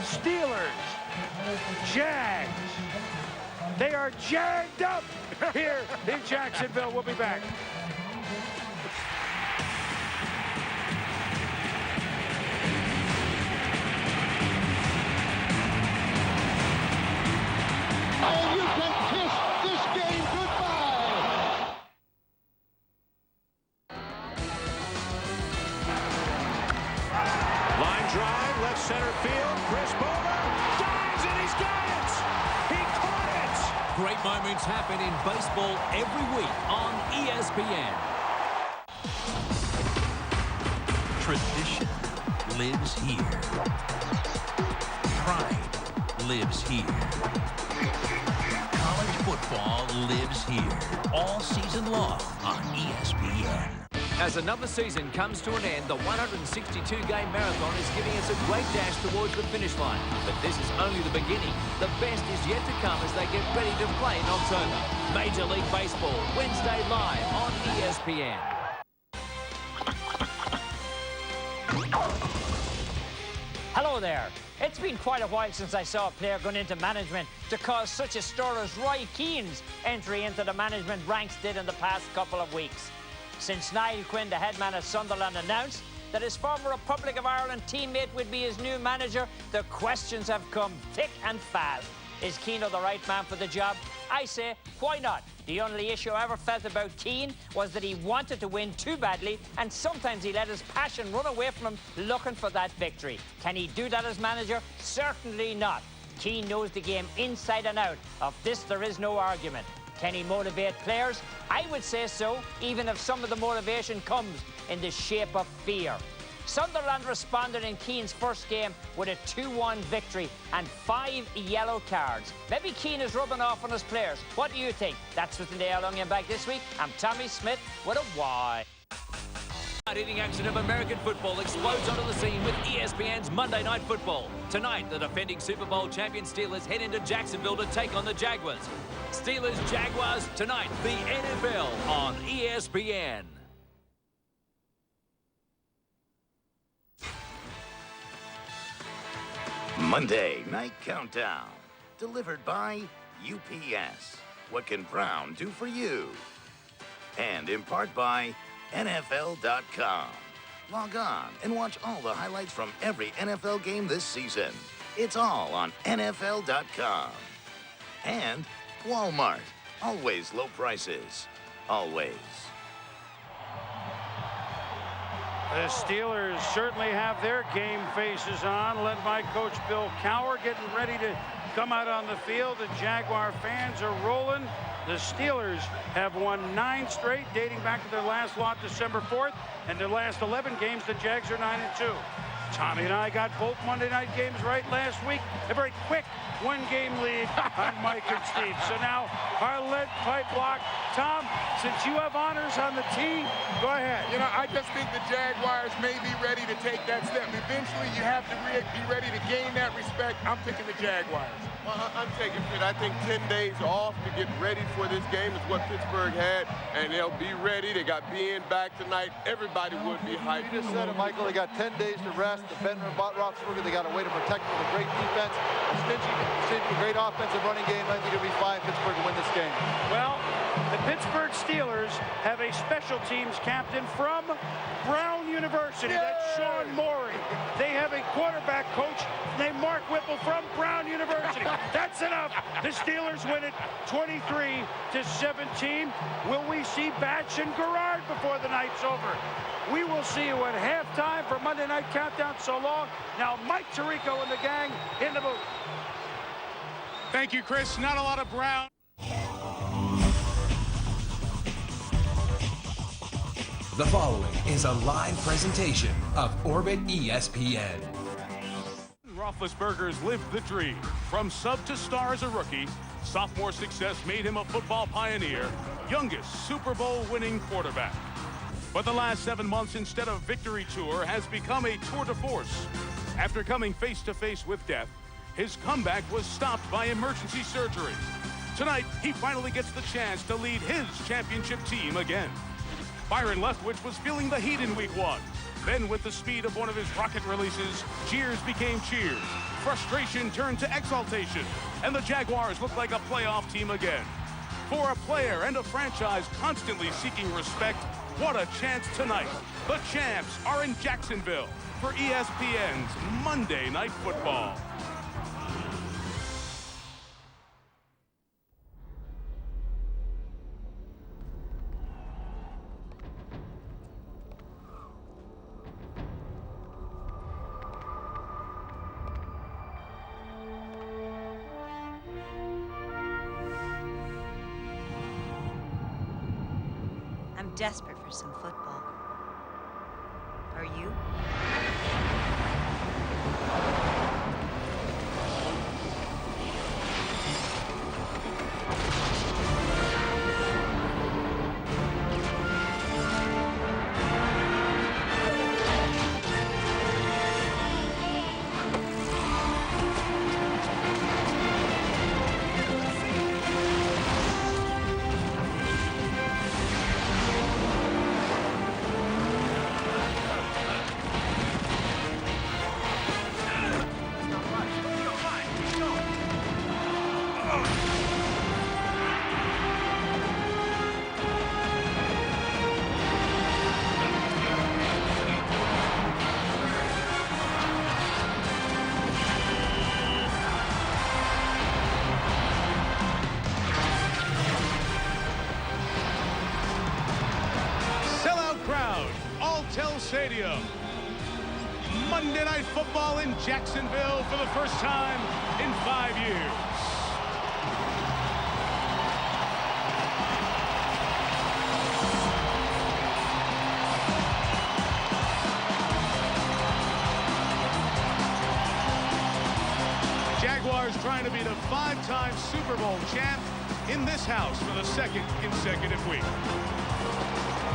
Steelers, Jags. They are jagged up here in Jacksonville. We'll be back. And you can kiss this game goodbye. Line drive, left center field. Chris Bowler dives and he's got it. He caught it. Great moments happen in baseball every week on ESPN. Tradition lives here. Pride lives here. College football lives here. All season long on ESPN. As another season comes to an end, the 162-game marathon is giving us a great dash towards the finish line. But this is only the beginning. The best is yet to come as they get ready to play in October. Major League Baseball, Wednesday live on ESPN. Hello there. It's been quite a while since I saw a player going into management to cause such a stir as Roy Keane's entry into the management ranks did in the past couple of weeks. Since Niall Quinn, the head man at Sunderland, announced that his former Republic of Ireland teammate would be his new manager, the questions have come thick and fast. Is Keane the right man for the job? I say, why not? The only issue I ever felt about Keane was that he wanted to win too badly, and sometimes he let his passion run away from him looking for that victory. Can he do that as manager? Certainly not. Keane knows the game inside and out. Of this, there is no argument. Can he motivate players? I would say so, even if some of the motivation comes in the shape of fear. Sunderland responded in Keane's first game with a 2-1 victory and 5 yellow cards. Maybe Keane is rubbing off on his players. What do you think? That's what's in the Onion Bag this week. I'm Tommy Smith with a Y. Hard-hitting action of American football explodes onto the scene with ESPN's Monday Night Football. Tonight, the defending Super Bowl champion Steelers head into Jacksonville to take on the Jaguars. Steelers-Jaguars tonight, the NFL on ESPN. Monday Night Countdown, delivered by UPS. What can Brown do for you? And in part by NFL.com. Log on and watch all the highlights from every NFL game this season. It's all on NFL.com. And Walmart. Always low prices. Always. The Steelers certainly have their game faces on, led by Coach Bill Cowher, getting ready to come out on the field. The Jaguar fans are rolling. The Steelers have won 9 straight, dating back to their last loss December 4th, and their last 11 games, the Jags are 9-2. Tommy and I got both Monday night games right last week. A very quick one-game lead on Mike and Steve. So now our lead pipe block. Tom, since you have honors on the tee, go ahead. You know, I just think the Jaguars may be ready to take that step. Eventually, you have to be ready to gain that respect. I'm picking the Jaguars. Well, I'm taking it. I think 10 days off to get ready for this game is what Pittsburgh had, and they'll be ready. They got Ben back tonight. Everybody would be hyped. You just said it, Michael. They got 10 days to rest. Defender and Roethlisberger, they got a way to protect with a great defense. A great offensive running game. I think it'll be fine. Pittsburgh to win this game. Well, the Pittsburgh Steelers have a special teams captain from Brown University. Yay! That's Sean Moreeeee. They have a quarterback coach named Mark Whipple from Brown University. That's enough. The Steelers win it 23-17. Will we see Batch and Garrard before the night's over? We will see you at halftime for Monday Night Countdown. So long. Now Mike Tirico and the gang in the booth. Thank you, Chris. Not a lot of Brown. The following is a live presentation of Orbit ESPN. Roethlisberger's lived the dream. From sub to star as a rookie, sophomore success made him a football pioneer, youngest Super Bowl winning quarterback. But the last 7 months, instead of victory tour, has become a tour de force. After coming face to face with death, his comeback was stopped by emergency surgery. Tonight, he finally gets the chance to lead his championship team again. Byron Leftwich was feeling the heat in week 1. Then with the speed of one of his rocket releases, jeers became cheers. Frustration turned to exaltation, and the Jaguars looked like a playoff team again. For a player and a franchise constantly seeking respect, what a chance tonight. The champs are in Jacksonville for ESPN's Monday Night Football. I'm desperate for some football. Are you? Stadium. Monday Night Football in Jacksonville for the first time in 5 years. Jaguars trying to be the 5-time Super Bowl champ in this house for the second consecutive week.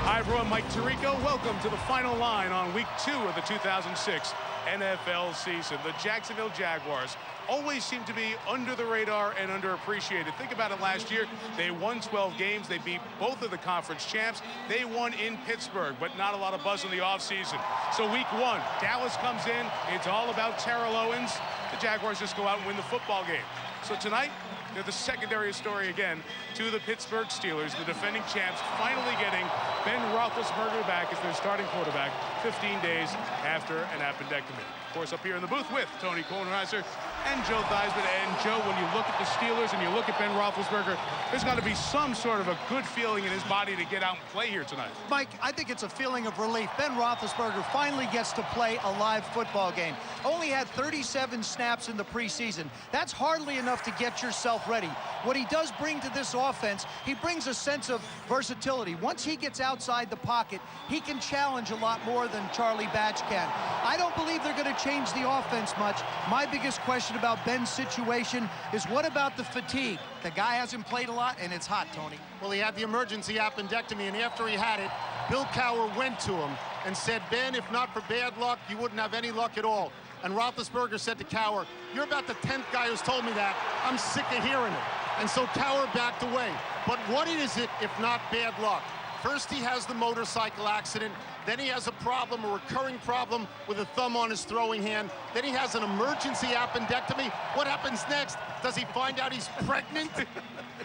Hi everyone, Mike Tirico. Welcome to the final line on week 2 of the 2006 NFL season. The Jacksonville Jaguars always seem to be under the radar and underappreciated. Think about it last year. They won 12 games. They beat both of the conference champs. They won in Pittsburgh, but not a lot of buzz in the offseason. So week 1, Dallas comes in. It's all about Terrell Owens. The Jaguars just go out and win the football game. So tonight, they're the secondary story again to the Pittsburgh Steelers, the defending champs, finally getting Ben Roethlisberger back as their starting quarterback 15 days after an appendectomy. Of course, up here in the booth with Tony Kornheiser and Joe Theismann. And Joe, when you look at the Steelers and you look at Ben Roethlisberger, there's got to be some sort of a good feeling in his body to get out and play here tonight. Mike, I think it's a feeling of relief. Ben Roethlisberger finally gets to play a live football game. Only had 37 snaps in the preseason. That's hardly enough to get yourself ready. What he does bring to this offense, he brings a sense of versatility. Once he gets outside the pocket, he can challenge a lot more than Charlie Batch can. I don't believe they're going to change the offense much. My biggest question about Ben's situation is, what about the fatigue? The guy hasn't played a lot, and it's hot, Tony. Well, he had the emergency appendectomy, and after he had it, Bill Cowher went to him and said, Ben, if not for bad luck, you wouldn't have any luck at all. And Roethlisberger said to Cowher, you're about the 10th guy who's told me that. I'm sick of hearing it. And so Cowher backed away. But what is it if not bad luck? First, he has the motorcycle accident. Then he has a problem, a recurring problem with a thumb on his throwing hand. Then he has an emergency appendectomy. What happens next? Does he find out he's pregnant?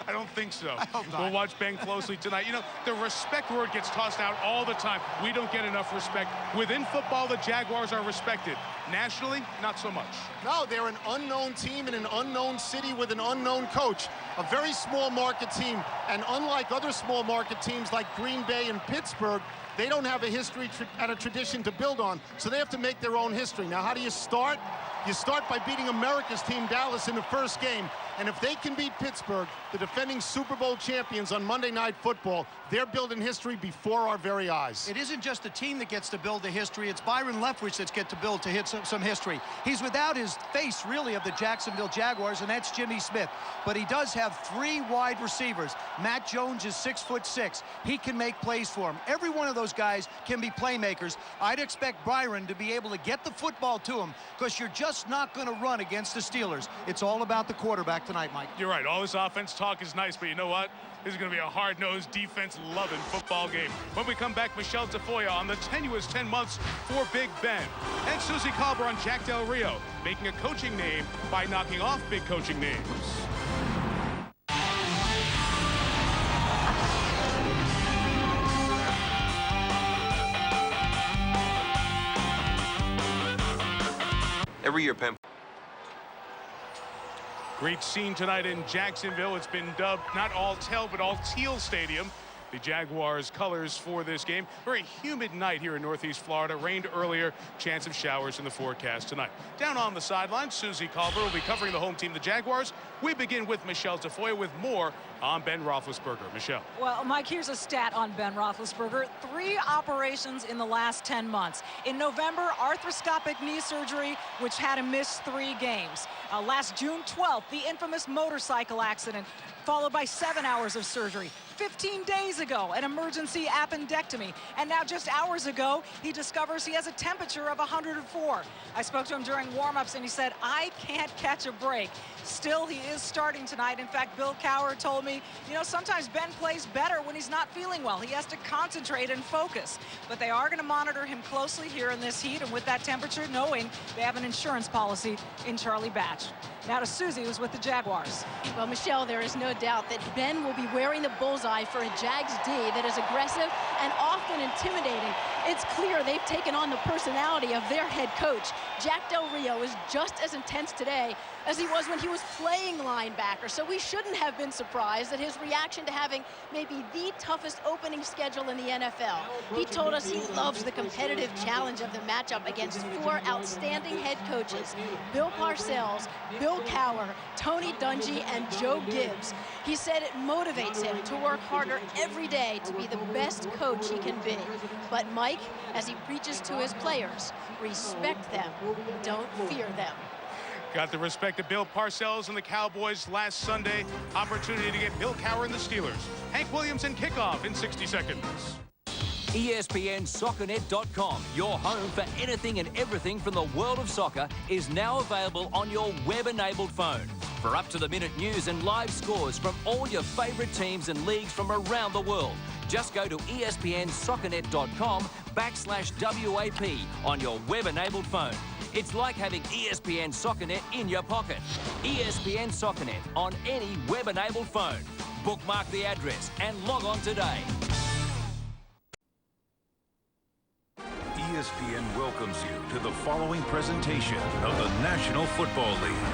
I don't think so. We'll watch Ben closely tonight. You know, the respect word gets tossed out all the time. We don't get enough respect. Within football, the Jaguars are respected. Nationally, not so much. No, they're an unknown team in an unknown city with an unknown coach. A very small market team. And unlike other small market teams like Green Bay and Pittsburgh, they don't have a history and a tradition to build on, so they have to make their own history. Now, how do you start? You start by beating America's team, Dallas, in the first game. And if they can beat Pittsburgh, the defending Super Bowl champions on Monday Night Football, they're building history before our very eyes. It isn't just the team that gets to build the history. It's Byron Leftwich that's get to build to hit some history. He's without his face, really, of the Jacksonville Jaguars, and that's Jimmy Smith. But he does have 3 wide receivers. Matt Jones is 6'6". He can make plays for him. Every one of those guys can be playmakers. I'd expect Byron to be able to get the football to him, because you're just just not going to run against the Steelers. It's all about the quarterback tonight, Mike. You're right. All this offense talk is nice, but you know what? This is going to be a hard-nosed, defense-loving football game. When we come back, Michelle Tafoya on the tenuous 10 months for Big Ben. And Susie Colbert on Jack Del Rio, making a coaching name by knocking off big coaching names. Every year, Pem. Great scene tonight in Jacksonville. It's been dubbed not all teal, but all teal stadium. The Jaguars colors for this game. Very humid night here in Northeast Florida. Rained earlier. Chance of showers in the forecast tonight. Down on the sideline, Susie Colbert will be covering the home team, the Jaguars. We begin with Michelle Tafoya with more on Ben Roethlisberger. Michelle. Well, Mike, here's a stat on Ben Roethlisberger. 3 operations in the last 10 months. In November, arthroscopic knee surgery, which had him miss 3 games. Last June 12th, the infamous motorcycle accident, followed by 7 hours of surgery. 15 days ago, an emergency appendectomy. And now just hours ago, he discovers he has a temperature of 104. I spoke to him during warm-ups, and he said, I can't catch a break. Still, he is starting tonight. In fact, Bill Cowher told me, you know, sometimes Ben plays better when he's not feeling well. He has to concentrate and focus. But they are going to monitor him closely here in this heat, and with that temperature, knowing they have an insurance policy in Charlie Batch. Now to Susie, who's with the Jaguars. Well, Michelle, there is no doubt that Ben will be wearing the bullseye for a Jags D that is aggressive and often intimidating. It's clear they've taken on the personality of their head coach. Jack Del Rio is just as intense today as he was when he was playing linebacker, so we shouldn't have been surprised at his reaction to having maybe the toughest opening schedule in the NFL. He told us he loves the competitive challenge of the matchup against 4 outstanding head coaches, Bill Parcells, Bill Cowher, Tony Dungy, and Joe Gibbs. He said it motivates him to work harder every day to be the best coach he can be. But Mike, as he preaches to his players, respect them, don't fear them. Got the respect of Bill Parcells and the Cowboys last Sunday. Opportunity to get Bill Cowher and the Steelers. Hank Williams and kickoff in 60 seconds. ESPNSoccerNet.com, your home for anything and everything from the world of soccer, is now available on your web-enabled phone. For up-to-the-minute news and live scores from all your favourite teams and leagues from around the world, just go to ESPNSoccerNet.com/WAP on your web-enabled phone. It's like having ESPN SoccerNet in your pocket. ESPN SoccerNet on any web-enabled phone. Bookmark the address and log on today. ESPN welcomes you to the following presentation of the National Football League.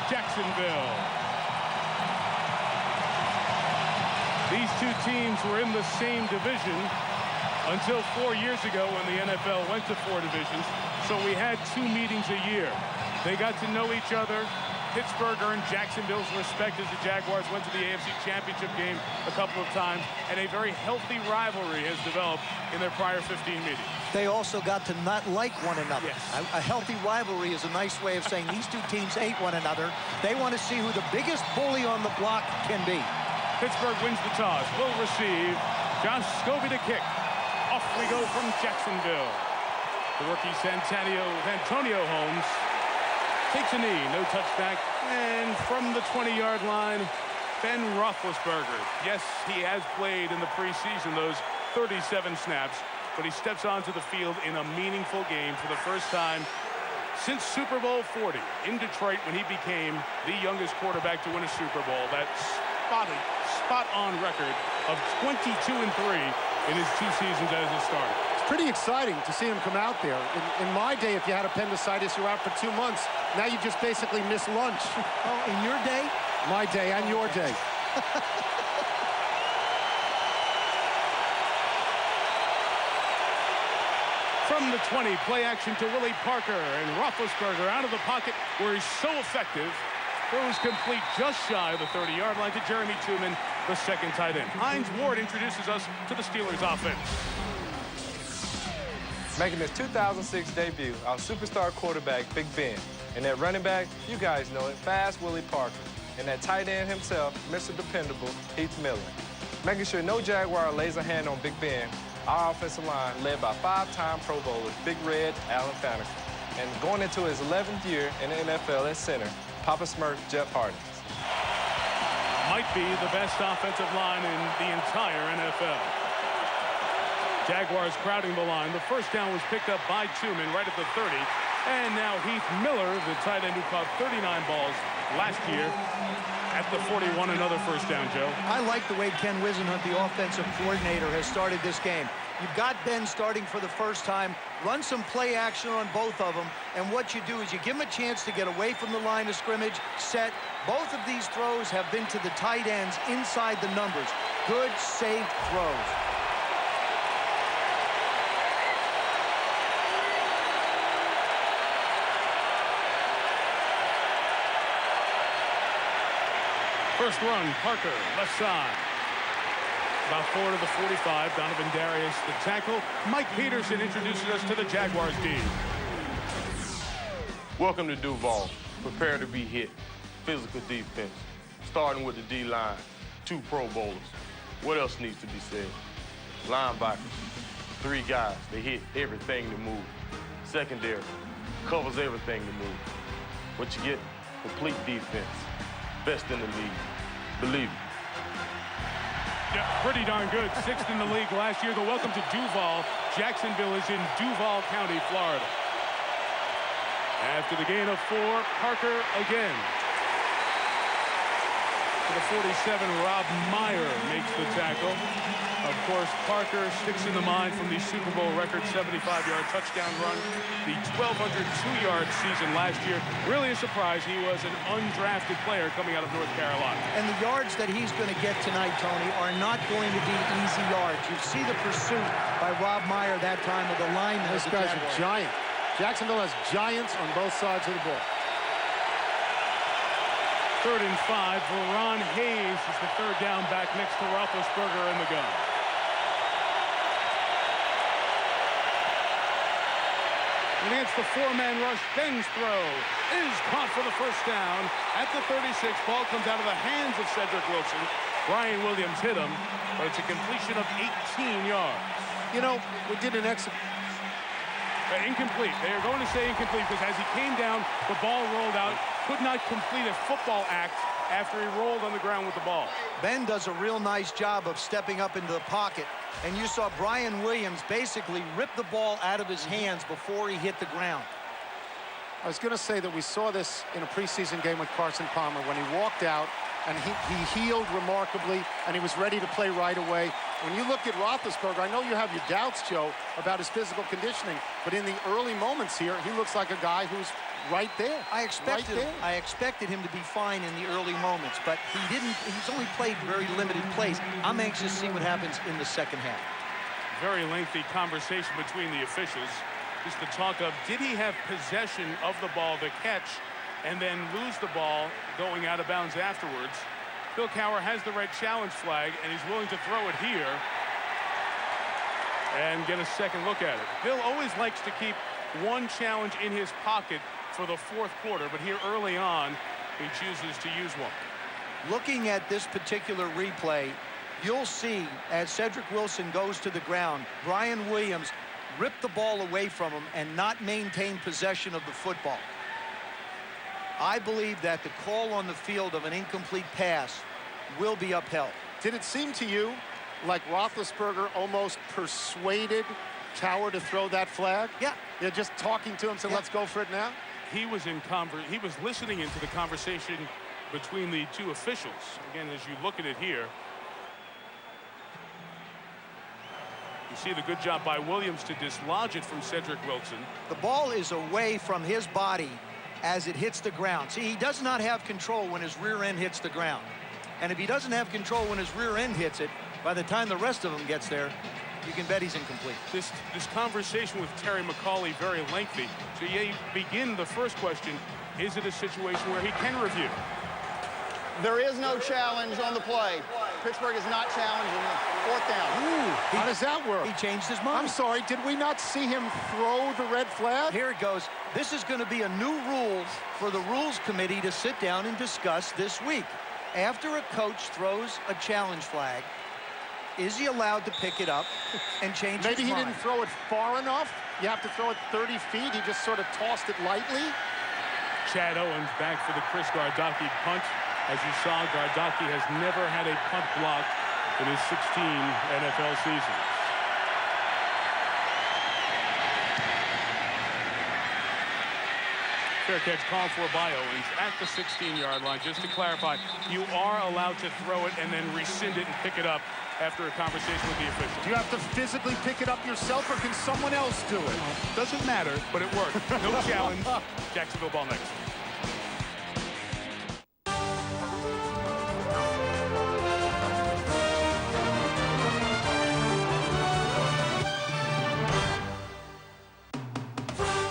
Jacksonville. These two teams were in the same division until 4 years ago when the NFL went to 4 divisions. So we had 2 meetings a year. They got to know each other. Pittsburgh earned Jacksonville's respect as the Jaguars went to the AFC Championship game a couple of times, and a very healthy rivalry has developed in their prior 15 meetings. They also got to not like one another. Yes. A healthy rivalry is a nice way of saying these two teams hate one another. They want to see who the biggest bully on the block can be. Pittsburgh wins the toss, will receive. Josh Scobie to kick. Off we go from Jacksonville. The rookie Antonio Holmes takes a knee, no touchback, and from the 20-yard line, Ben Roethlisberger. Yes, he has played in the preseason those 37 snaps, but he steps onto the field in a meaningful game for the first time since Super Bowl 40 in Detroit, when he became the youngest quarterback to win a Super Bowl. That spot-on record of 22-3 in his 2 seasons as a starter. It's pretty exciting to see him come out there. In my day, if you had appendicitis, you're out for 2 months. Now you just basically miss lunch. Oh, in your day? My day and your day. From the 20, play action to Willie Parker, and Roethlisberger out of the pocket where he's so effective. Throws complete just shy of the 30-yard line to Jeremy Tooman, the second tight end. Hines Ward introduces us to the Steelers offense. Making his 2006 debut, our superstar quarterback, Big Ben. And that running back, you guys know it, fast Willie Parker. And that tight end himself, Mr. Dependable, Heath Miller. Making sure no Jaguar lays a hand on Big Ben, our offensive line led by 5-time Pro Bowler, Big Red Alan Faneca. And going into his 11th year in the NFL at center, Papa Smurf Jeff Hardings. Might be the best offensive line in the entire NFL. Jaguars crowding the line. The first down was picked up by Tooman right at the 30. And now Heath Miller, the tight end who caught 39 balls last year, at the 41, another first down, Joe. I like the way Ken Wisenhunt, the offensive coordinator, has started this game. You've got Ben starting for the first time. Run some play action on both of them. And what you do is you give him a chance to get away from the line of scrimmage, set. Both of these throws have been to the tight ends inside the numbers. Good, safe throws. First run, Parker, left side. About 4 to the 45. Donovan Darius, the tackle. Mike Peterson introduces us to the Jaguars D. Welcome to Duval. Prepare to be hit. Physical defense. Starting with the D-line. 2 Pro Bowlers. What else needs to be said? Linebackers. 3 guys. They hit everything to move. Secondary. Covers everything to move. What you get? Complete defense. Best in the league. Believe it. Yeah, pretty darn good. 6th in the league last year. The welcome to Duval. Jacksonville is in Duval County, Florida. After the gain of 4, Parker again. To the 47, Rob Meyer makes the tackle. Of course, Parker sticks in the mind from the Super Bowl record 75-yard touchdown run. The 1,202-yard season last year. Really a surprise. He was an undrafted player coming out of North Carolina. And the yards that he's going to get tonight, Tony, are not going to be easy yards. You see the pursuit by Rob Meyer that time of the lineman. This guy's a giant. Jacksonville has giants on both sides of the ball. 3rd and 5. Veron Hayes is the 3rd down back next to Roethlisberger in the gun. And against the 4-man rush, Ben's throw is caught for the first down at the 36. Ball comes out of the hands of Cedric Wilson. Brian Williams hit him, but it's a completion of 18 yards. You know, we did an incomplete. They are going to say incomplete because as he came down, the ball rolled out. Could not complete a football act after he rolled on the ground with the ball. Ben does a real nice job of stepping up into the pocket. And you saw Brian Williams basically rip the ball out of his hands before he hit the ground. I was going to say that we saw this in a preseason game with Carson Palmer when he walked out and he healed remarkably and he was ready to play right away. When you look at Roethlisberger, I know you have your doubts, Joe, about his physical conditioning, but in the early moments here, he looks like a guy who's right there. I expected him to be fine in the early moments, but he didn't. He's only played very limited plays. I'm anxious to see what happens in the second half. Very lengthy conversation between the officials. Just the talk of, did he have possession of the ball to catch and then lose the ball going out of bounds afterwards? Bill Cowher has the red challenge flag, and he's willing to throw it here and get a second look at it. Bill always likes to keep one challenge in his pocket for the 4th quarter, but here early on, he chooses to use one. Looking at this particular replay, you'll see as Cedric Wilson goes to the ground, Brian Williams ripped the ball away from him and not maintain possession of the football. I believe that the call on the field of an incomplete pass will be upheld. Did it seem to you like Roethlisberger almost persuaded Cowher to throw that flag? Yeah. They're just talking to him, so let's go for it now? He was listening into the conversation between the two officials. Again, as you look at it here, you see the good job by Williams to dislodge it from Cedric Wilson. The ball is away from his body as it hits the ground. See, he does not have control when his rear end hits the ground. And if he doesn't have control when his rear end hits it, by the time the rest of them gets there, you can bet he's incomplete. This conversation with Terry McAuley, very lengthy. So you begin the first question, is it a situation where he can review? There is no challenge on the play. Pittsburgh is not challenging the 4th down. Ooh, how does that work? He changed his mind. I'm sorry, did we not see him throw the red flag? Here it goes. This is going to be a new rule for the Rules Committee to sit down and discuss this week. After a coach throws a challenge flag, is he allowed to pick it up and change his mind? Maybe he didn't throw it far enough. You have to throw it 30 feet. He just sort of tossed it lightly. Chad Owens back for the Chris Gardocki punt. As you saw, Gardocki has never had a punt block in his 16 NFL seasons. Fair catch called for by Owens at the 16-yard line. Just to clarify, you are allowed to throw it and then rescind it and pick it up after a conversation with the official. Do you have to physically pick it up yourself, or can someone else do it? Doesn't matter, but it worked. No challenge. Jacksonville ball next.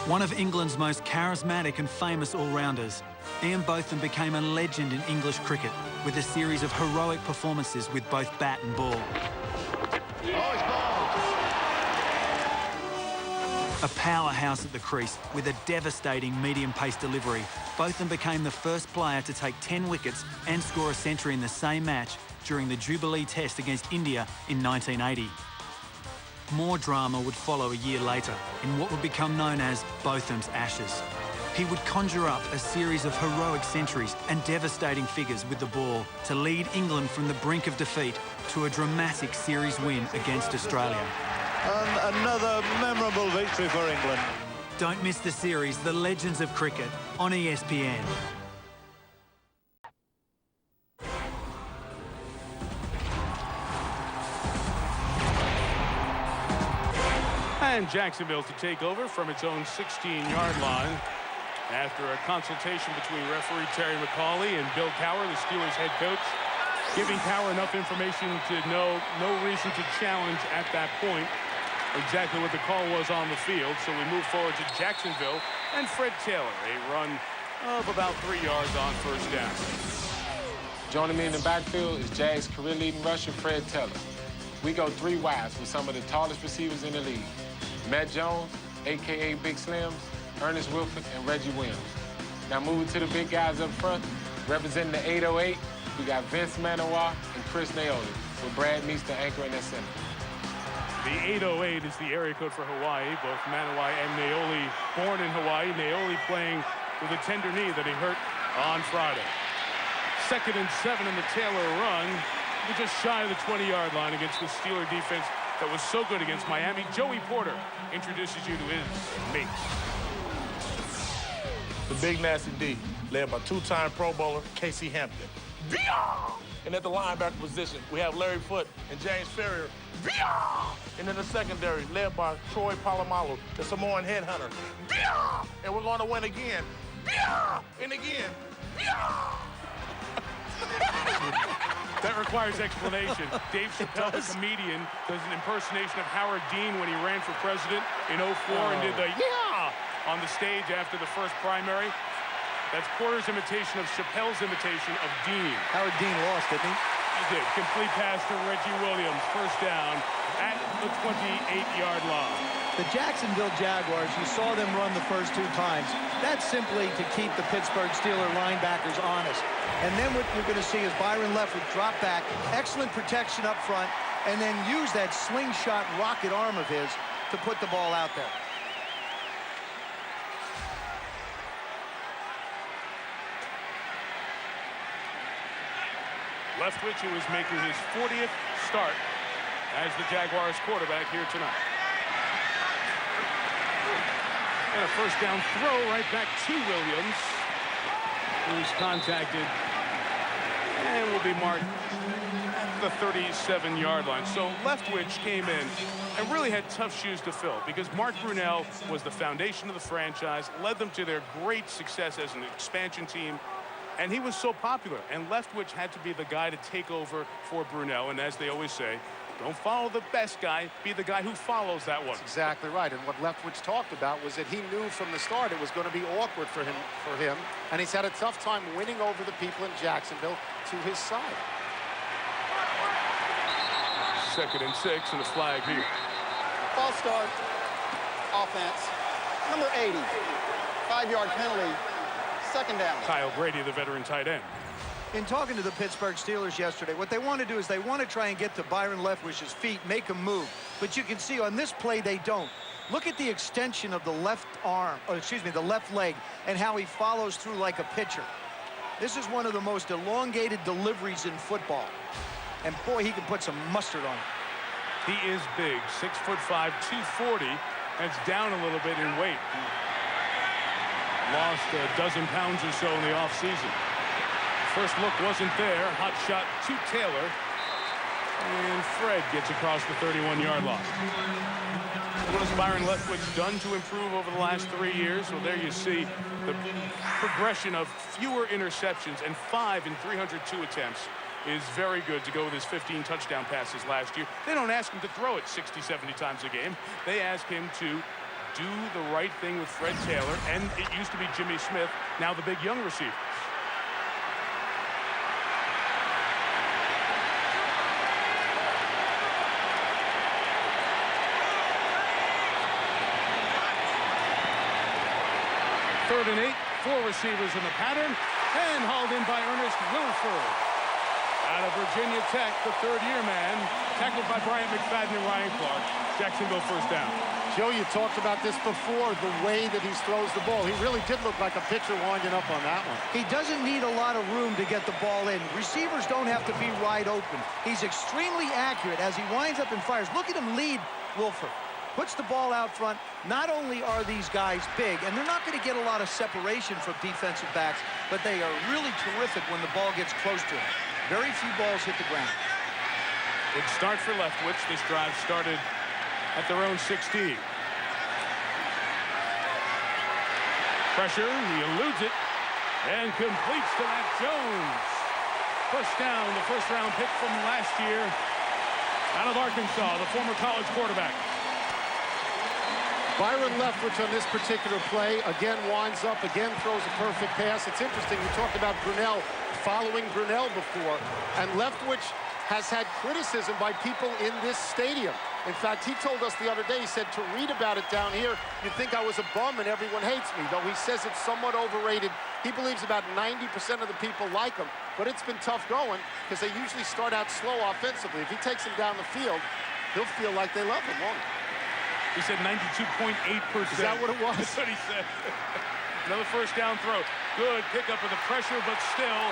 One of England's most charismatic and famous all-rounders, Ian Botham became a legend in English cricket with a series of heroic performances with both bat and ball. A powerhouse at the crease with a devastating medium-pace delivery, Botham became the first player to take 10 wickets and score a century in the same match during the Jubilee Test against India in 1980. More drama would follow a year later in what would become known as Botham's Ashes. He would conjure up a series of heroic centuries and devastating figures with the ball to lead England from the brink of defeat to a dramatic series win against Australia. And another memorable victory for England. Don't miss the series The Legends of Cricket on ESPN. And Jacksonville to take over from its own 16-yard line. After a consultation between referee Terry McAuley and Bill Cowher, the Steelers head coach, giving Cowher enough information to know no reason to challenge at that point exactly what the call was on the field. So we move forward to Jacksonville and Fred Taylor, a run of about 3 yards on first down. Joining me in the backfield is Jags career-leading rusher Fred Taylor. We go 3 wides with some of the tallest receivers in the league. Matt Jones, a.k.a. Big Slims, Ernest Wilford, and Reggie Williams. Now moving to the big guys up front, representing the 808, we got Vince Manawa and Chris Naoli, with Brad Meester anchoring at center. The 808 is the area code for Hawaii. Both Manawa and Naoli born in Hawaii. Naoli playing with a tender knee that he hurt on Friday. 2nd and 7 in the Taylor run. We're just shy of the 20-yard line against the Steeler defense that was so good against Miami. Joey Porter introduces you to his mates. The big nasty D, led by 2-time Pro Bowler Casey Hampton. And at the linebacker position, we have Larry Foote and James Ferrier. And in the secondary, led by Troy Polamalu, the Samoan headhunter. And we're going to win again. And again. That requires explanation. Dave Chappelle, the comedian, does an impersonation of Howard Dean when he ran for president in 04 and did the yeah on the stage after the first primary. That's Porter's imitation of Chappelle's imitation of Dean. Howard Dean lost, didn't he? He did. Complete pass to Reggie Williams. First down at the 28-yard line. The Jacksonville Jaguars, you saw them run the first 2 times. That's simply to keep the Pittsburgh Steelers linebackers honest. And then what you're going to see is Byron Leftwich drop back, excellent protection up front, and then use that slingshot rocket arm of his to put the ball out there. Leftwich, who is making his 40th start as the Jaguars quarterback here tonight. And a first down throw right back to Williams, who's contacted and will be marked at the 37-yard line. So Leftwich came in and really had tough shoes to fill because Mark Brunell was the foundation of the franchise, led them to their great success as an expansion team, and he was so popular. And Leftwich had to be the guy to take over for Brunell. And as they always say, don't follow the best guy, be the guy who follows that one. That's exactly right. And what Leftwich talked about was that he knew from the start it was going to be awkward for him, and he's had a tough time winning over the people in Jacksonville to his side. 2nd and 6 and a flag here. False start. Offense. Number 80. 5-yard penalty. 2nd down. Kyle Grady, the veteran tight end. In talking to the Pittsburgh Steelers yesterday, what they want to do is they want to try and get to Byron Leftwich's feet, make him move. But you can see on this play they don't. Look at the extension of the left arm, or excuse me, the left leg, and how he follows through like a pitcher. This is one of the most elongated deliveries in football. And boy, he can put some mustard on it. He is big, 6'5", 240. That's down a little bit in weight. Lost a dozen pounds or so in the offseason. First look wasn't there. Hot shot to Taylor. And Fred gets across the 31-yard line. What has Byron Leftwich done to improve over the last 3 years? Well, there you see the progression of fewer interceptions, and 5 in 302 attempts is very good to go with his 15 touchdown passes last year. They don't ask him to throw it 60, 70 times a game. They ask him to do the right thing with Fred Taylor, and it used to be Jimmy Smith, now the big young receiver. Third and 8, 4 receivers in the pattern, and hauled in by Ernest Wilford. Out of Virginia Tech, the third-year man, tackled by Bryant McFadden and Ryan Clark. Jacksonville first down. Joe, you talked about this before, the way that he throws the ball. He really did look like a pitcher winding up on that one. He doesn't need a lot of room to get the ball in. Receivers don't have to be wide open. He's extremely accurate as he winds up and fires. Look at him lead Wilford. Puts the ball out front. Not only are these guys big, and they're not going to get a lot of separation from defensive backs, but they are really terrific when the ball gets close to them. Very few balls hit the ground. Good start for Leftwich. This drive started at their own 16. Pressure, he eludes it, and completes to Matt Jones. First down, the first-round pick from last year out of Arkansas, the former college quarterback. Byron Leftwich on this particular play, again winds up, again throws a perfect pass. It's interesting, you talked about Brunell, following Brunell before, and Leftwich has had criticism by people in this stadium. In fact, he told us the other day, he said, to read about it down here, you'd think I was a bum and everyone hates me, though he says it's somewhat overrated. He believes about 90% of the people like him, but it's been tough going because they usually start out slow offensively. If he takes them down the field, he'll feel like they love him, won't he? He said 92.8%. Is that what it was? That's what he said. Another first down throw. Good pickup of the pressure, but still,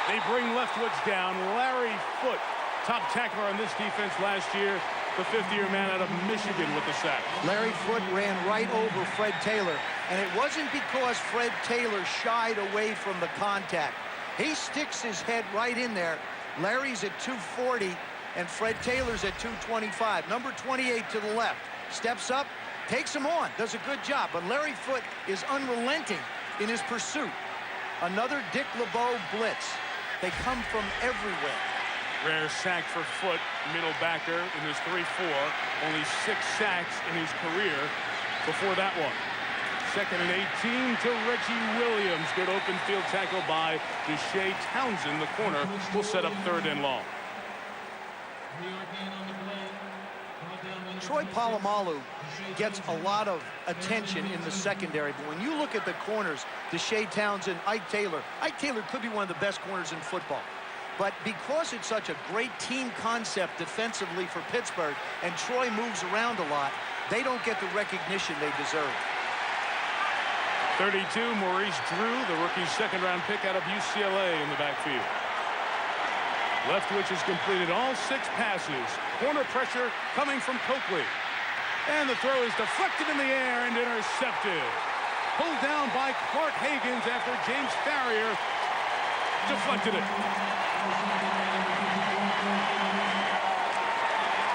they bring Leftwich down. Larry Foote, top tackler on this defense last year, the 5th-year man out of Michigan with the sack. Larry Foote ran right over Fred Taylor, and it wasn't because Fred Taylor shied away from the contact. He sticks his head right in there. Larry's at 240, and Fred Taylor's at 225. Number 28 to the left. Steps up, takes him on, does a good job. But Larry Foote is unrelenting in his pursuit. Another Dick LeBeau blitz. They come from everywhere. Rare sack for Foote, middle backer in his 3-4. Only 6 sacks in his career before that one. 2nd and 18 to Reggie Williams. Good open field tackle by Deshae Townsend. The corner will set up 3rd and long. Troy Polamalu gets a lot of attention in the secondary, but when you look at the corners, Deshae Townsend, Ike Taylor could be one of the best corners in football. But because it's such a great team concept defensively for Pittsburgh, and Troy moves around a lot, they don't get the recognition they deserve. 32, Maurice Drew, the rookie 2nd-round pick out of UCLA in the backfield. Leftwich has completed all 6 passes. Corner pressure coming from Coakley. And the throw is deflected in the air and intercepted. Pulled down by Clark Higgins after James Farrier deflected it.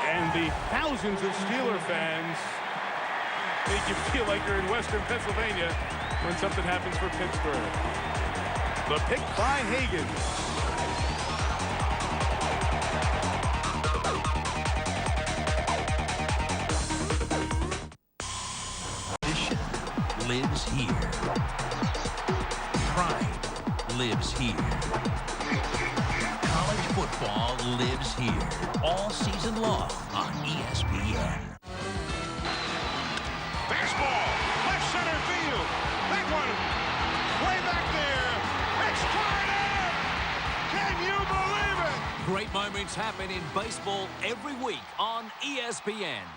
And the thousands of Steeler fans make you feel like you're in Western Pennsylvania when something happens for Pittsburgh. The pick by Higgins. Lives here. Pride lives here. College football lives here all season long on ESPN. Fastball, left center field. That one, way back there. Extraordinary! Can you believe it? Great moments happen in baseball every week on ESPN.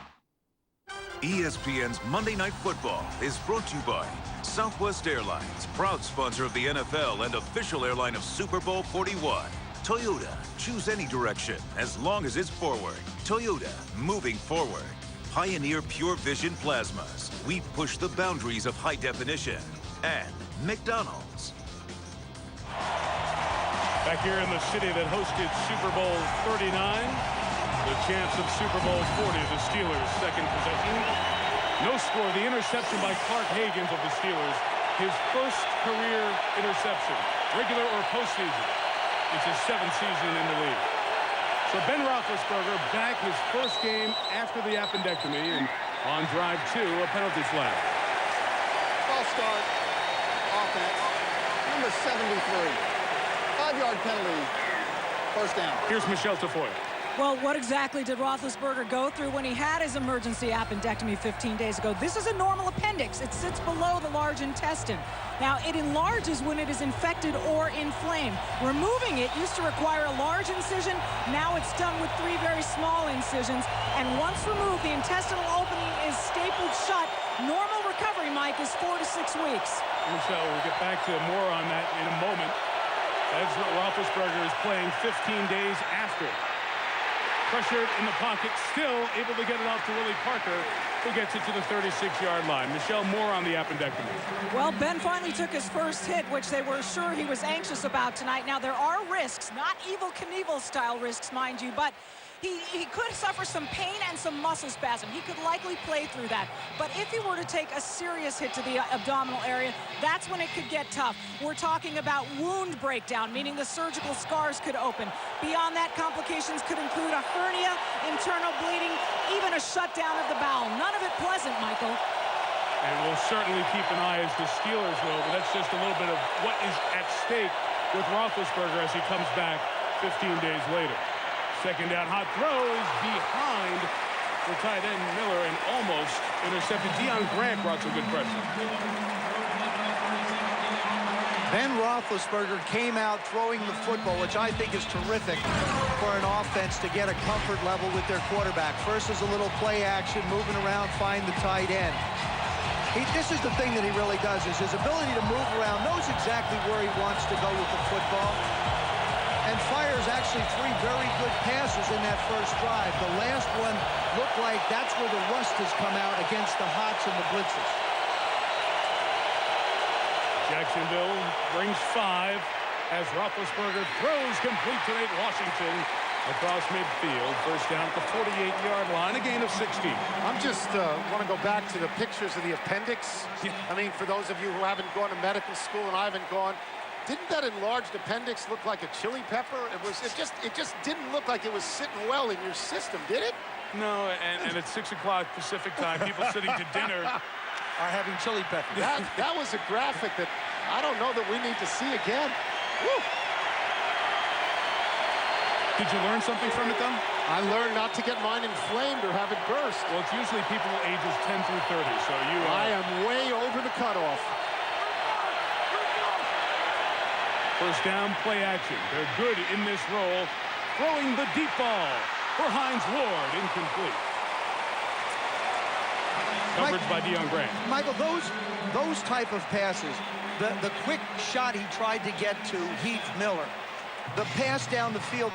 ESPN's Monday Night Football is brought to you by Southwest Airlines, proud sponsor of the NFL and official airline of Super Bowl 41. Toyota, choose any direction as long as it's forward. Toyota, moving forward. Pioneer Pure Vision Plasmas. We push the boundaries of high definition. And McDonald's. Back here in the city that hosted Super Bowl 39. The champs of Super Bowl 40, the Steelers' second possession. No score, the interception by Clark Higgins of the Steelers. His first career interception, regular or postseason. It's his 7th season in the league. So Ben Roethlisberger back his first game after the appendectomy, and on drive 2, a penalty flag. False start, offense, number 73. 5-yard penalty, first down. Here's Michelle Tafoya. Well, what exactly did Roethlisberger go through when he had his emergency appendectomy 15 days ago? This is a normal appendix. It sits below the large intestine. Now, it enlarges when it is infected or inflamed. Removing it used to require a large incision. Now it's done with 3 very small incisions. And once removed, the intestinal opening is stapled shut. Normal recovery, Mike, is 4 to 6 weeks. Michelle, we'll get back to more on that in a moment. As Roethlisberger is playing 15 days after. Pressured in the pocket, still able to get it off to Willie Parker, who gets it to the 36-yard line. Michelle, more on the appendectomy. Well, Ben finally took his first hit, which they were sure he was anxious about tonight. Now, there are risks, not Evel Knievel-style risks, mind you, but he could suffer some pain and some muscle spasm. He could likely play through that. But if he were to take a serious hit to the abdominal area, that's when it could get tough. We're talking about wound breakdown, meaning the surgical scars could open. Beyond that, complications could include a hernia, internal bleeding, even a shutdown of the bowel. None of it pleasant, Michael. And we'll certainly keep an eye as the Steelers will, but that's just a little bit of what is at stake with Roethlisberger as he comes back 15 days later. Second down, hot throw is behind the tight end Miller and almost intercepted. Deion Grant brought some good pressure. Ben Roethlisberger came out throwing the football, which I think is terrific for an offense to get a comfort level with their quarterback. First is a little play action, moving around, find the tight end. This is the thing that he really does, is his ability to move around, knows exactly where he wants to go with the football, and fires actually 3 very good passes in that first drive. The last one looked like that's where the rust has come out against the hots and the blitzes. Jacksonville brings 5 as Roethlisberger throws complete to Nate Washington across midfield. First down at the 48-yard line, a gain of 16. I'm just want to go back to the pictures of the appendix. I mean, for those of you who haven't gone to medical school, and I haven't gone, didn't that enlarged appendix look like a chili pepper? It just didn't look like it was sitting well in your system, did it? No, and at 6 o'clock Pacific time, people sitting to dinner are having chili pepper. That was a graphic that I don't know that we need to see again. Woo! Did you learn something from it, though? I learned not to get mine inflamed or have it burst. Well, it's usually people ages 10 through 30, so you I am way over the cutoff. First down, play action. They're good in this role. Throwing the deep ball for Hines Ward, incomplete. Coverage by Deion Grant. Michael, those type of passes, the quick shot he tried to get to Heath Miller, the pass down the field.